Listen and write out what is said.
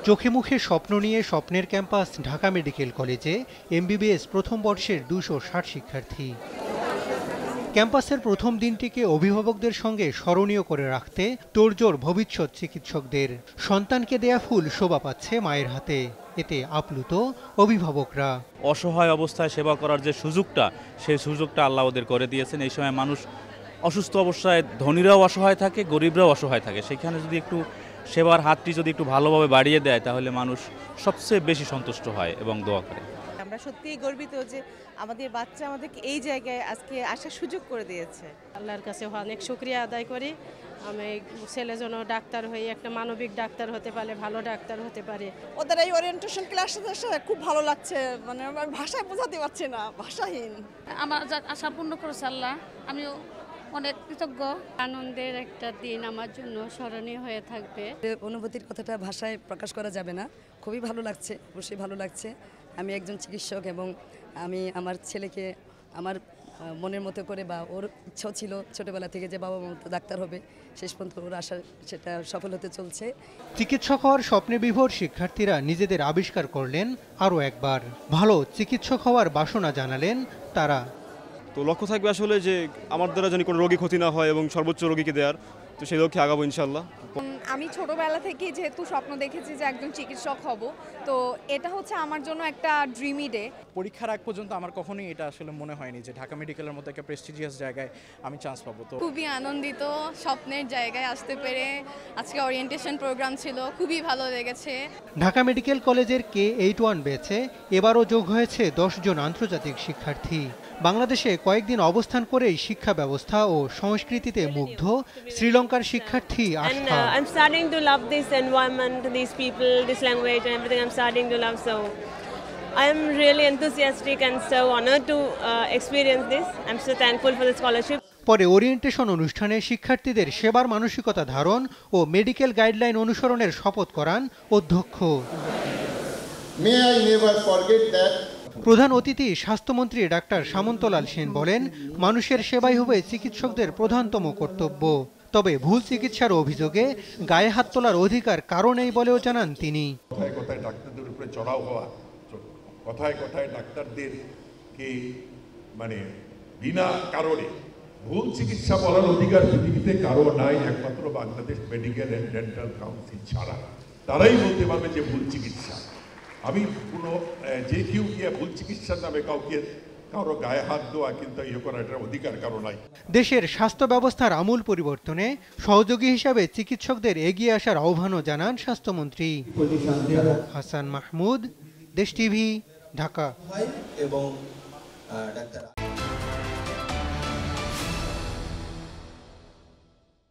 চোখে মুখে স্বপ্ন নিয়ে স্বপ্নের ক্যাম্পাস ঢাকা মেডিকেল কলেজে এমবিবিএস প্রথম বর্ষের ২৬০ শিক্ষার্থী। ক্যাম্পাসের প্রথম দিনটিকে অভিভাবকদের সঙ্গে স্মরণীয় করে রাখতে তোড়জোড় ভবিষ্যৎ চিকিৎসকদের। সন্তানকে দেয়া ফুল শোভা পাচ্ছে মায়ের হাতে, এতে আপ্লুত অভিভাবকরা। অসহায় অবস্থায় সেবা করার যে সুযোগটা, সেই সুযোগটা আল্লাহ ওদের করে দিয়েছেন। এই সময় মানুষ অসুস্থ অবস্থায় ধনীরাও অসহায় থাকে, গরিবরাও অসহায় থাকে। সেখানে যদি একটু সেবার হাতটি যদি একটু ভালোভাবে বাড়িয়ে দেয়, তাহলে মানুষ সবচেয়ে বেশি সন্তুষ্ট হয় এবং দোয়া করে। আমরা সত্যিই গর্বিত যে আমাদের বাচ্চা আমাদেরকে এই জায়গায় আজকে আসার সুযোগ করে দিয়েছে। আল্লাহর কাছে অনেক শুকরিয়া আদায় করি। আমি ছেলে যেন ডাক্তার হয়ে একটা মানবিক ডাক্তার হতে পারে, ভালো ডাক্তার হতে পারে। ওদের এই ওরিয়েন্টেশন ক্লাসে খুব ভালো লাগছে, মানে আমি ভাষায় বোঝাতে পারছি না, ভাষাহীন। আমার আশা পূর্ণ করেছে আল্লাহ, আমিও অনেক কৃতজ্ঞ। আনন্দের একটা দিন আমার জন্য স্মরণীয় হয়ে থাকবে। অনুভূতির কথাটা ভাষায় প্রকাশ করা যাবে না। খুবই ভালো লাগছে, অবশ্যই ভালো লাগছে। আমি একজন চিকিৎসক এবং আমি আমার ছেলেকে আমার মনের মতো করে, বা ওর ইচ্ছাও ছিল ছোটবেলা থেকে যে বাবা মতো ডাক্তার হবে, শেষ পর্যন্ত ওর আশা সেটা সফল হতে চলছে। চিকিৎসক হওয়ার স্বপ্নে বিভোর শিক্ষার্থীরা নিজেদের আবিষ্কার করলেন আরও একবার। ভালো চিকিৎসক হওয়ার বাসনা জানালেন তারা। তো লক্ষ্য থাকবে আসলে যে আমার দ্বারা যেন কোনো রোগী ক্ষতি না হয় এবং সর্বোচ্চ রোগীকে দেওয়ার, তো সেই লক্ষ্যে আগাবো ইনশাল্লাহ। আমি ছোটবেলা থেকেই যেহেতু স্বপ্ন দেখেছি যে একজন চিকিৎসক হব, তো এটা হচ্ছে আমার জন্য একটা ড্রিমি ডে। পরীক্ষার আগ পর্যন্ত আমার কখনোই এটা আসলে মনে হয়নি যে ঢাকা মেডিকেলের মতো একটা প্রেস্টিজিয়াস জায়গায় আমি চান্স পাবো। তো খুবই আনন্দিত স্বপ্নের জায়গায় আসতে পেরে। আজকে ওরিয়েন্টেশন প্রোগ্রাম ছিল, খুবই ভালো লেগেছে। ঢাকা মেডিকেল কলেজের K81 ব্যাচে এবারও যোগ হয়েছে 10 জন আন্তর্জাতিক শিক্ষার্থী। বাংলাদেশে কয়েকদিন অবস্থান করেই শিক্ষা ব্যবস্থা ও সংস্কৃতিতে মুগ্ধ শ্রীলঙ্কার শিক্ষার্থী আস্থা। I'm starting to love this environment, these people, this language and everything. I'm starting to love, so I am really enthusiastic and so honored to experience this. I'm so thankful for the scholarship. পরে orientation অনুষ্ঠানে শিক্ষার্থীদের সেবার মানসিকতা ধারণ ও medical guideline অনুসরণের শপথ করান অধ্যক্ষ। প্রধান অতিথি স্বাস্থ্যমন্ত্রী ডাক্তার সামন্তলাল সেন বলেন, মানুষের সেবাই হবে চিকিৎসকদের প্রধানতম কর্তব্য। তবে ভুল চিকিৎসার অভিযোগে গায়ে হাত তোলার অধিকার কারণেই বলেও জানান তিনি। কথায় কথায় ডাক্তারদের উপরে চড়াও হওয়া, কথায় কথায় ডাক্তারদেরকে মানে বিনা কারণে ভুল চিকিৎসা বলার অধিকার পৃথিবীতে কারো নাই, একমাত্র Bangladesh medical and dental council ছাড়া। তারাই বলতে পারবে যে ভুল চিকিৎসা। আমি কোনো যে কেউ গিয়ে ভুল চিকিৎসার নামে কারো গায়ে হাত দেওয়া কিন্তু ইয়ে করার এটার অধিকার কারো নাই। দেশের স্বাস্থ্য ব্যবস্থার আমূল পরিবর্তনে সহযোগী হিসাবে চিকিৎসকদের এগিয়ে আসার আহ্বানও জানান স্বাস্থ্যমন্ত্রী। হাসান মাহমুদ, দেশ টিভি, ঢাকা।